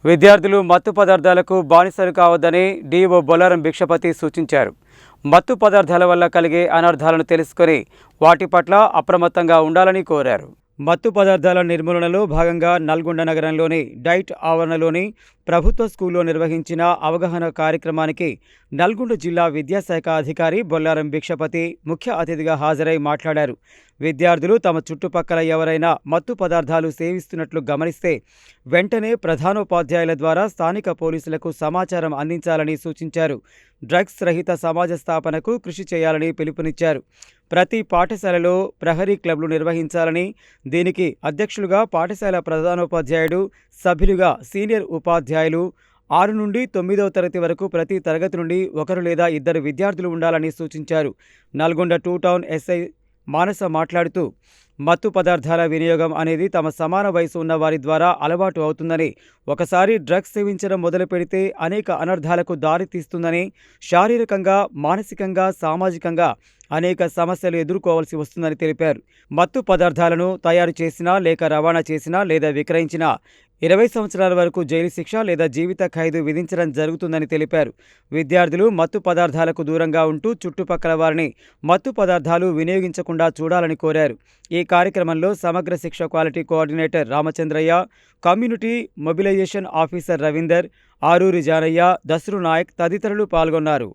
విద్యార్థులు మత్తు పదార్థాలకు బానిసలు కావద్దని డీఓ బొల్లారం భిక్షపతి సూచించారు. మత్తు పదార్థాల వల్ల కలిగే అనర్థాలను తెలుసుకొని వాటి పట్ల అప్రమత్తంగా ఉండాలని కోరారు. మత్తు పదార్థాల నిర్మూలనలో భాగంగా నల్గొండ నగరంలోని డైట్ ఆవరణలోని ప్రభుత్వ స్కూల్లో నిర్వహించిన అవగాహన కార్యక్రమానికి నల్గొండ జిల్లా విద్యాశాఖ అధికారి బొల్లారం భిక్షపతి ముఖ్య అతిథిగా హాజరై మాట్లాడారు. విద్యార్థులు తమ చుట్టుపక్కల ఎవరైనా మత్తు పదార్థాలు సేవిస్తున్నట్లు గమనిస్తే వెంటనే ప్రధానోపాధ్యాయుల ద్వారా స్థానిక పోలీసులకు సమాచారం అందించాలని సూచించారు. డ్రగ్స్ రహిత సమాజ స్థాపనకు కృషి చేయాలని పిలుపునిచ్చారు. ప్రతి పాఠశాలలో ప్రహరీ క్లబ్లు నిర్వహించాలని, దీనికి అధ్యక్షులుగా పాఠశాల ప్రధానోపాధ్యాయుడు, సభ్యులుగా సీనియర్ ఉపాధ్యాయులు, 6 నుండి 9వ తరగతి వరకు ప్రతి తరగతి నుండి 1 లేదా 2 విద్యార్థులు ఉండాలని సూచించారు. నల్గొండ 2 టౌన్ ఎస్ఐ మానస మాట్లాడుతూ, మత్తు పదార్థాల వినియోగం అనేది తమ సమాన వయసు ఉన్న వారి ద్వారా అలవాటు అవుతుందని, ఒకసారి డ్రగ్స్ సేవించడం మొదలు పెడితే అనేక అనర్థాలకు దారితీస్తుందని, శారీరకంగా, మానసికంగా, సామాజికంగా అనేక సమస్యలు ఎదుర్కోవాల్సి వస్తుందని తెలిపారు. మత్తు పదార్థాలను తయారు చేసినా లేక రవాణా చేసినా లేదా విక్రయించినా 20 సంవత్సరాల వరకు జైలు శిక్ష లేదా జీవిత ఖైదు విధించడం జరుగుతుందని తెలిపారు. విద్యార్థులు మత్తు పదార్థాలకు దూరంగా ఉంటూ చుట్టుపక్కల వారిని మత్తు పదార్థాలు వినియోగించకుండా చూడాలని కోరారు. ఈ కార్యక్రమంలో Samagra Shiksha quality coordinator Ramachandraiah, community mobilisation officer Ravinder, Aaruri Janaiah, Dasru Nayak తదితరులు పాల్గొన్నారు.